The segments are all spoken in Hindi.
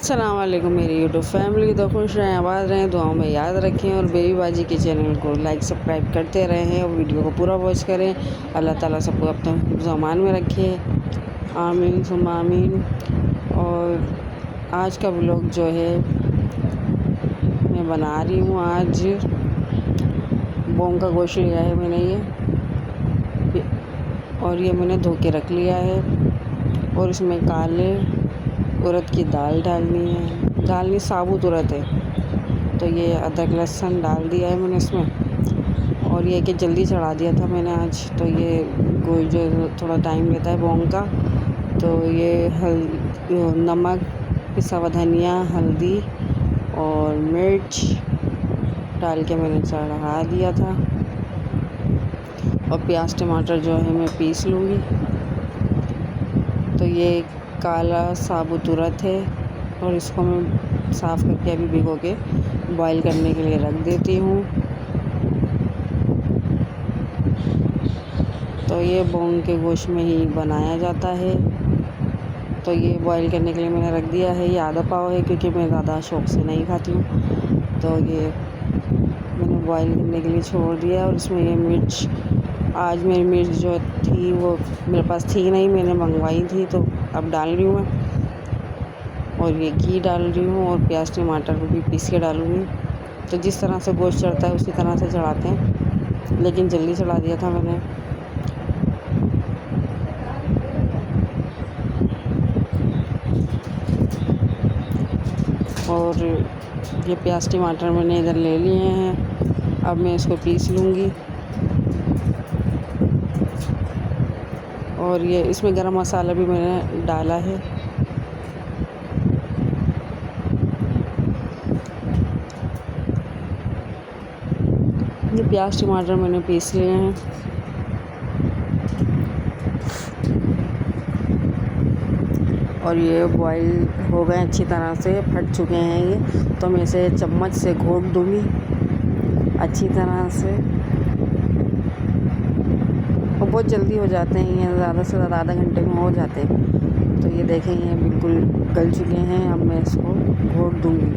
अस्सलाम वालेकुम मेरी यूट्यूब फैमिली। तो खुश रहें, आबाद रहें, दुआओं में याद रखें और बेबी बाजी के चैनल को लाइक सब्सक्राइब करते रहें और वीडियो को पूरा वॉच करें। अल्लाह ताला सबको अपने ज़मान में रखे, आमीन सुम्मा आमीन। और आज का व्लॉग जो है मैं बना रही हूँ। आज बोंग का गोश्त लिया है मैंने और ये मैंने धो के रख लिया है और इसमें काले उड़द की दाल डालनी है। डालनी साबुत उड़द है, तो ये अदरक लहसुन डाल दिया है मैंने इसमें। और ये कि जल्दी चढ़ा दिया था मैंने आज, तो ये गोश्त जो थोड़ा टाइम लेता है बोंग का, तो ये नमक, पिसा हुआ धनिया, हल्दी और मिर्च डाल के मैंने चढ़ा दिया था। और प्याज टमाटर जो है मैं पीस लूँगी। तो ये काला साबुत उड़द है और इसको मैं साफ़ करके अभी भिगो के बॉईल करने के लिए रख देती हूँ। तो ये बोंग के गोश्त में ही बनाया जाता है। तो ये बॉईल करने के लिए मैंने रख दिया है। ये आधा पाव है क्योंकि मैं ज़्यादा शौक़ से नहीं खाती हूँ, तो ये मैंने बॉईल करने के लिए छोड़ दिया। और इसमें ये मिर्च, आज मेरी मिर्च जो थी वो मेरे पास थी नहीं, मैंने मंगवाई थी, तो अब डाल रही हूँ मैं। और ये घी डाल रही हूँ और प्याज टमाटर को भी पीस के डालूँगी। तो जिस तरह से गोश्त चढ़ता है उसी तरह से चढ़ाते हैं, लेकिन जल्दी चढ़ा दिया था मैंने। और ये प्याज टमाटर मैंने इधर ले लिए हैं, अब मैं इसको पीस लूँगी। और ये इसमें गरम मसाला भी मैंने डाला है। ये प्याज टमाटर मैंने पीस लिए हैं। और ये बॉईल हो गए अच्छी तरह से, फट चुके हैं ये। तो मैं इसे चम्मच से घोट दूँगी अच्छी तरह से। और बहुत जल्दी हो जाते हैं ये, ज़्यादा से ज़्यादा आधा घंटे में हो जाते हैं। तो ये देखें ये बिल्कुल गल चुके हैं। अब मैं इसको घोट दूँगी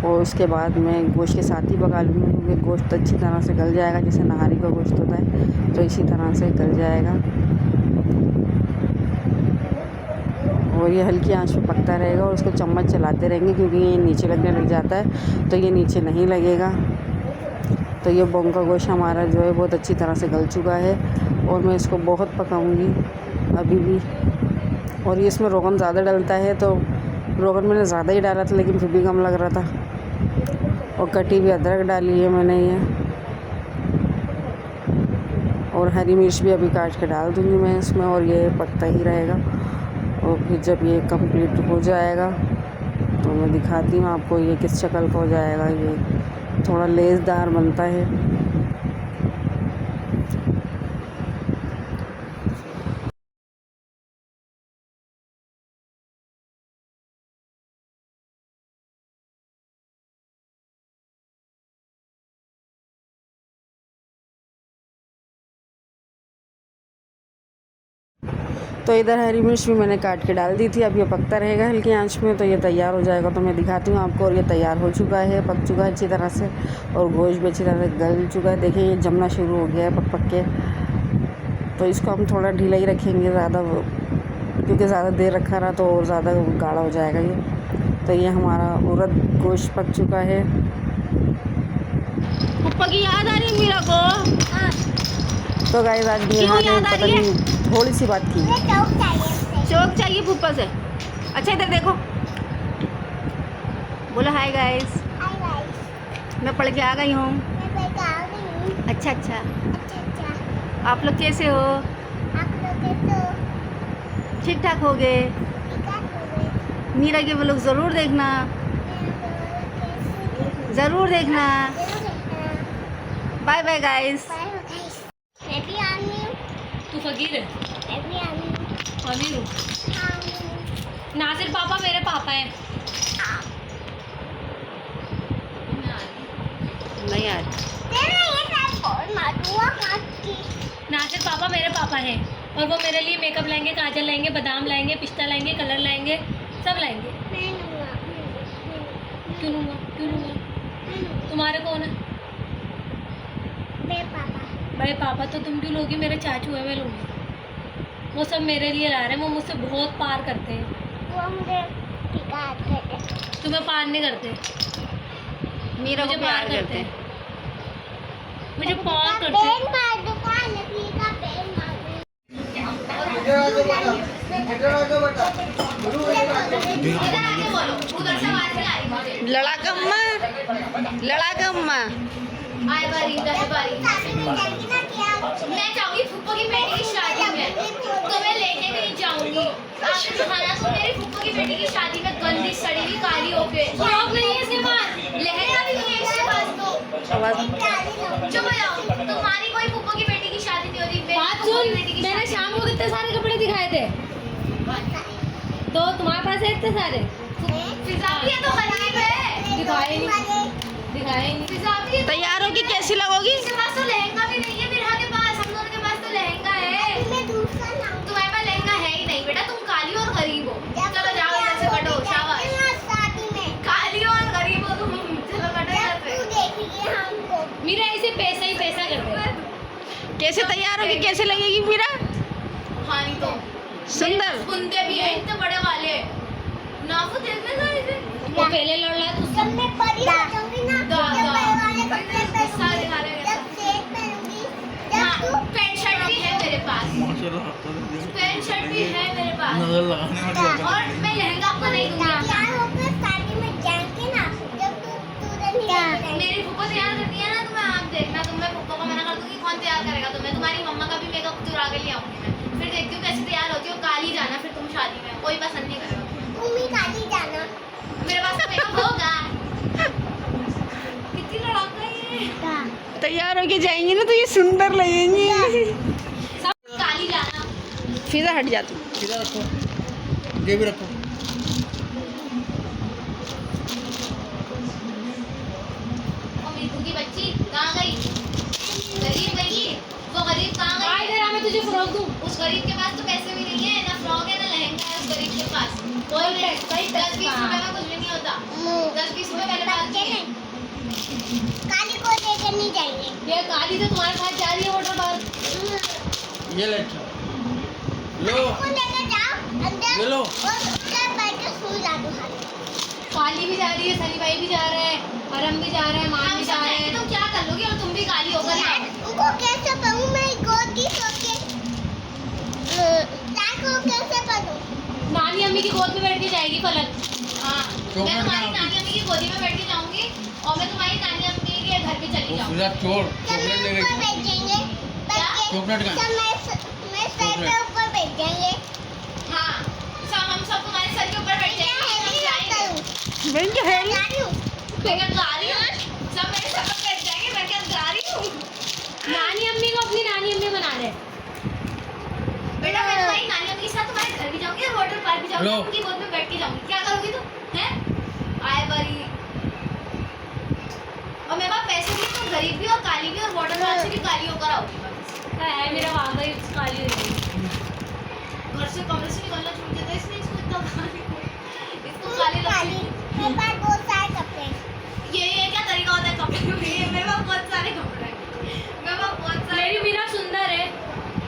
और उसके बाद मैं गोश्त के साथ ही पका लूँगी, क्योंकि गोश्त अच्छी तरह से गल जाएगा। जैसे नहारी का गोश्त होता है तो इसी तरह से गल जाएगा। और ये हल्की आंच पे पकता रहेगा और उसको चम्मच चलाते रहेंगे, क्योंकि ये नीचे लगने लग जाता है, तो ये नीचे नहीं लगेगा। तो ये बोंग का गोश्त हमारा जो है बहुत अच्छी तरह से गल चुका है और मैं इसको बहुत पकाऊंगी अभी भी। और ये इसमें रोगन ज़्यादा डलता है, तो रोगन मैंने ज़्यादा ही डाला था लेकिन फिर भी कम लग रहा था। और कटी हुई अदरक डाली है मैंने ये, और हरी मिर्च भी अभी काट के डाल दूँगी मैं इसमें। और ये पकता ही रहेगा। और फिर जब ये कंप्लीट हो जाएगा तो मैं दिखाती हूँ आपको ये किस शक्ल का हो जाएगा। ये थोड़ा लेसदार बनता है। तो इधर हरी मिर्च भी मैंने काट के डाल दी थी। अब ये पकता रहेगा हल्की आंच में, तो ये तैयार हो जाएगा। तो मैं दिखाती हूँ आपको। और ये तैयार हो चुका है, पक चुका है अच्छी तरह से, और गोश्त भी अच्छी तरह से गल चुका है। देखिए ये जमना शुरू हो गया है पक पक के। तो इसको हम थोड़ा ढीला ही रखेंगे, ज़्यादा, क्योंकि ज़्यादा देर रखा रहा तो और ज़्यादा गाढ़ा हो जाएगा ये। तो ये हमारा उड़द गोश्त पक चुका है। पप्पा की याद आ रही है मीरा को। तो गाइस आज भी पता नहीं थोड़ी सी बात की, चौक चाहिए पुप्पा से। अच्छा इधर देखो, बोलो हाय गाइस। मैं पढ़ के आ गई हूँ। अच्छा अच्छा, आप लोग कैसे हो? ठीक ठाक हो गए। मीरा के व्लॉग ज़रूर देखना, ज़रूर देखना। Bye bye guys. तू फकीर है? अमीर हूँ। नासिर पापा मेरे पापा हैं। नहीं यार, नासिर पापा मेरे पापा हैं। और वो मेरे लिए मेकअप लाएंगे, काजल लाएंगे, बादाम लाएंगे, पिस्ता लाएंगे, कलर लाएंगे, सब लाएंगे। क्यों लूँगा, क्यों लूँगा? तुम्हारे कौन है? बड़े पापा तो तुम क्यों लोगी? मेरे चाचू है, मैं लूँगी। वो सब मेरे लिए ला रहे हैं, वो मुझसे बहुत प्यार करते हैं। तुम्हें प्यार नहीं करते, मीरा को मुझे प्यार करते हैं। मुझे प्यार करते हैं। लड़ा कम्मा, लड़ा कम्मा। आए बारी दस बारी मैं जाऊंगी फूफो की बेटी की शादी में, तो मैं लेके नहीं जाऊंगी। आपने दिखाना तो मेरी फूफो की बेटी की शादी में गंदी सड़ी हुई काली होके फ्रॉक नहीं है इसके पास, लहंगा भी नहीं है इसके पास। तो चुप हो जाओ, तुम्हारी कोई फूफो की बेटी की शादी नहीं होती। मेरी बात फूफो की सुन, बेटी की मैंने शादी शाम को कितने सारे कपड़े दिखाए थे, तो तुम्हारे पास है इतने सारे? फिजा भी है तो गरीब है, दिखाए नहीं, दिखाए नहीं। फिजा भी है। तैयार होगी कैसी लगोगी? इसके पास तो लहंगा भी नहीं है, मेरा के पास, हम दोनों के पास तो लहंगा है। तुम्हारे पास लहंगा है ही नहीं बेटा, तुम काली और गरीब हो। चलो जाओ इधर से, कटो, शाबाश। काली और गरीब हो तुम, चलो कटो इधर से। मेरा ऐसे पैसा ही पैसा करते हैं। कैसे तैयार होगी, कैसे लगेगी मीरा? हाँ नहीं तो सुंदर। बुंदे भी हैं इतने बड़े वाले, नाफू देखने का इसे। वो पहले लड़ रहा है तो गुस्सा दिखा रहे हैं। हाँ, पैंट शर्ट भी है मेरे पास, पैंट शर्ट भी है मेरे पास, और मैं लहंगा आपको नहीं दूंगी। मेरी फूफो तैयार करती है ना, तुम्हें आप देखना, तुम्हें फूफो को मना कर दूंगी, कौन तैयार करेगा तुम्हें? तुम्हारी मम्मा का भी मेकअप चुरा के ले आऊंगी मैं, फिर देखती हूँ कैसे तैयार होती हो। काली जाना फिर तुम शादी में, कोई पसंद नहीं करेगा। मेरे पास तो मेकअप होगा। कितनी लड़ाका ये। तैयार होके जाएंगी ना तो ये सुंदर लगेंगी। काली जाना। फिजा हट जाती। ये भी रखो। और मीठू की बच्ची कहाँ गई? गरीब गई, वो गरीब कहाँ आई गई? जरा मैं तुझे फ्रॉक दूँ। उस गरीब के पास तो पैसे भी नहीं है, ना फ्रॉक है ना लहंगा है उस गरीब के पास। कोई पैसा 10-20 रुपए में कुछ भी नहीं होता। 10-20 रुपए मेरे पास नहीं है। ये काली तो तुम्हारे साथ जा रही है वाटर पार्क। ये ले लो, ये लो। काली भी जा रही है, सनी भाई भी जा रहे हैं, परम भी जा रहे हैं, मान हम भी सब जा रहे जाएंगे हैं। तो क्या कर लोगी, और तुम भी काली होकर ही आओ। नानी अम्मी की गोद में बैठ के जाएगी फलक। हाँ, तो मैं मैं तुम्हारी क्या- नानी अम्मी की गोदी में बैठ के जाऊंगी, और मैं तुम्हारी नानी अम्मी के घर पे चली वो जाऊंगी। फिजा चोर चॉकलेट ले गई। चॉकलेट का हाँ, हम सब तुम्हारे सर के ऊपर बैठ जाएंगे। बहन क्या है? मैं क्या गा रही हूँ? सब मेरे सर पर बैठ जाएंगे, मैं क्या गा रही हूँ? नानी अम्मी को अपनी नानी अम्मी बना रहे हैं। बेटा मैं तुम्हारी नानी अम्मी के साथ तुम्हारे घर भी जाऊंगी और वाटर पार्क भी जाऊंगी, लो। उनकी गोद में बैठ के जाऊंगी। क्या करोगी तुम? हैं? आए बड़ी। और मेरे पास पैसे भी हैं, तो गरीब भी और काली भी, और वाटर पार्क से भी काली होकर आओगी बस। है मेरा वहाँ गई काली हो गई। घर से कमरे से निकलना छूट जाता है, इसलिए इसको इतना काली, इसको काली लगती है। ये क्या तरीका होता है कपड़े में? ये मेरे पास बहुत सारे कपड़े हैं, मेरे पास बहुत सारे। मेरी मीरा सुंदर है।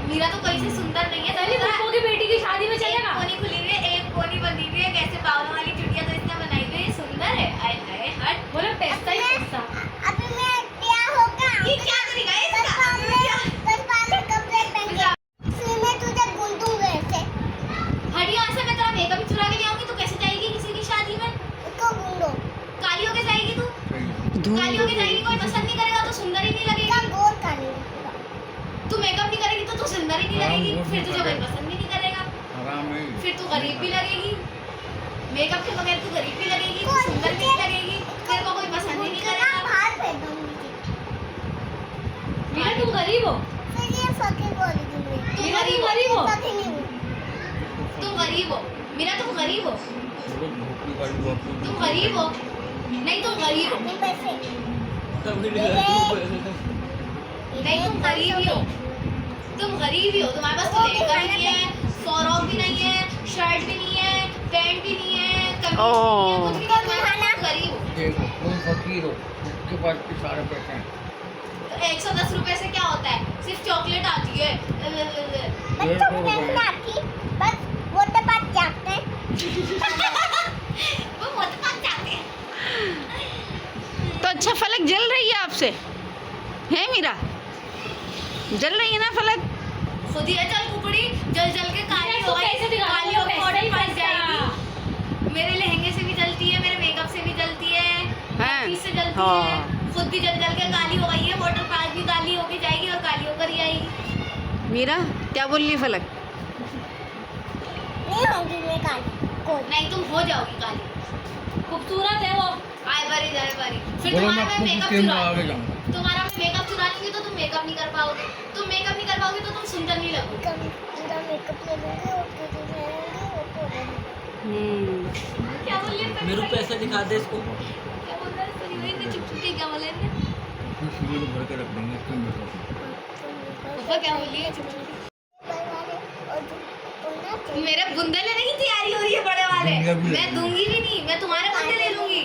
मीरा तो कोई से सुंदर नहीं है। सनी फूफो की बेटी की शादी में एक चलेगा। कोनी खुली हुई है, एक कोनी बंधी हुई है, कैसे बावलों वाली चुटिया तो इसने बनाई हुई है, सुंदर है। आए हाय हट। बोले पैसा ही पैसा। ये क्या तरीका है इसका? हट यहाँ से, मैं तेरा मेकअप ही चुरा के ले आऊंगी। तू कैसे जाएगी किसी की शादी में? काली होके जाएगी तू? काली होके जाएगी, कोई पसंद नहीं करेगा तो सुंदर ही नहीं लगेगी। तू मेकअप नहीं करेगी तो तू सुंदर ही नहीं लगेगी, फिर तुझे कोई पसंद भी नहीं करेगा, हराम है। फिर तू गरीब भी लगेगी। मेकअप के बगैर तू गरीब भी लगेगी, तू सुंदर भी नहीं लगेगी, तेरे को कोई पसंद ही नहीं करेगा। मीरा तुम गरीब हो। तुम मीरा गरीब तुम हो, गरीब हो। तुम गरीब हो। मीरा तुम गरीब हो, वो लोग भोपली वाली भोपली। तुम गरीब हो। नहीं तुम गरीब हो, नहीं तुम गरीब ही हो। तुम गरीब ही हो, तुम्हारे पास तो लहंगा भी नहीं है, फ्रॉक भी नहीं है, शर्ट भी नहीं है, पैंट भी नहीं है, कमीज भी नहीं है, कुछ भी नहीं, तुम्हारे पास तुम गरीब हो। देखो तुम फकीर हो, उसके पास भी सारे पैसे हैं। तो 110 रुपए से क्या होता है, सिर्फ चॉकलेट आती है। वो मत पास जाते हैं। तो अच्छा फलक जल रही है आपसे, है मीरा? जल रही है ना फलक? खुद ही है, चल कुकड़ी जल जल के काली हो गई, कैसे दिखा काली रही हो, होकर पैसा ही ऑर्डर पास पैसा। जाएगी। मेरे लहंगे से भी जलती है, मेरे मेकअप से भी जलती है, हर हाँ। चीज से जलती हाँ। है। खुद भी जल जल के काली हो गई है, वाटर पास भी काली होके जाएगी और काली होकर ही आएगी। मीरा क्या बोल रही फलक? नहीं तुम हो जाओगी काली। खूबसूरत है वो। आए बारी जाए बारी, फिर बोलो तुम्हारा मैं मैं मेकअप खुद चुरा आगे जाऊंगा। तुम्हारा मैं मेकअप चुरा लूंगी तो तुम मेकअप नहीं कर पाओगे, तुम मेकअप नहीं कर पाओगे तो तुम सुंदर नहीं लगोगे। क्या बोल रहे हैं? मेरे को पैसा दिखा दे इसको। क्या बोल रहा है? सॉरी भाई ने चुप चुप के क्या बोले ने? फिर सिविल भर के रख देंगे इसके मेरे पापा क्या बोली है? चुप चुप। मेरे बुंदे लेने की तैयारी हो रही है बड़े वाले। दूंगा भी मैं दूंगी भी नहीं, मैं तुम्हारे बुंदे ले लूंगी।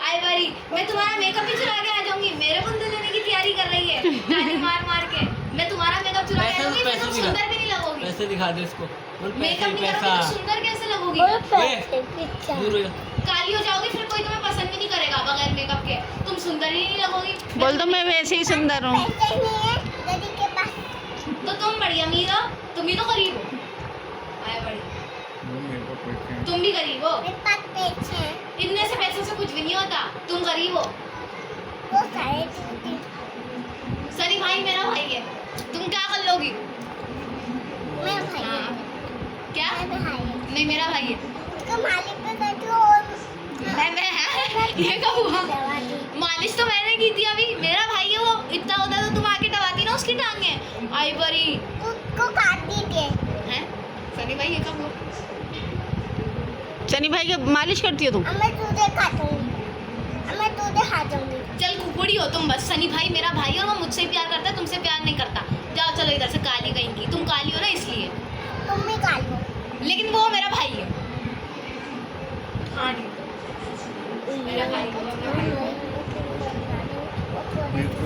आई बारी, मैं तुम्हारा मेकअप भी चुरा के आ जाऊंगी। मेरे बुंदे लेने की तैयारी कर रही है, ताली मार मार के। मैं तुम्हारा मेकअप चुरा के आ जाऊंगी, फिर तुम पैसे सुंदर भी नहीं लगोगी। पैसे दिखा दे इसको। बोल मेकअप नहीं पैसा करोगी तो सुंदर कैसे लगोगी? दूर हो जा। काली हो जाओगी, फिर कोई तुम्हें पसंद भी नहीं करेगा बगैर मेकअप के। तुम सुंदर ही नहीं लगोगी। बोल दो मैं वैसे ही सुंदर हूँ। तो तुम बड़ी अमीर हो, तुम ही तो गरीब हो। आए बड़ी, मेरे को पैसे हैं। तुम भी गरीब हो। इतने से पैसों से कुछ भी नहीं होता, तुम गरीब हो। सनी भाई मेरा भाई है, तुम क्या कर लोगी? हाँ। क्या? नहीं मेरा भाई है। ये कब हुआ? मालिश तो मैंने की थी अभी। मेरा भाई है वो, इतना होता तो तुम आके दबाती ना उसकी टांगे। आई बरी हैं? सनी भाई ये कब हुआ? सनी भाई के मालिश करती हो तुम? चल कुकुड़ी हो तुम बस। सनी भाई मेरा भाई है और वो मुझसे ही प्यार करता है, तुमसे प्यार नहीं करता। जाओ चलो इधर से, काली कहीं की। तुम काली हो ना इसलिए, लेकिन वो मेरा भाई है। हाँ ठीक है। मेरा भाई है, मेरा भाई है। मेरे को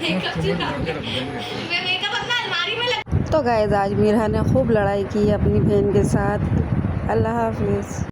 मेकअप सिविल चुरा भर के रख देंगे। मैं मेकअप अपना अलमारी में लगा तो गाइस आज मीरा ने खूब लड़ाई की अपनी बहन के साथ। अल्लाह हाफिज़।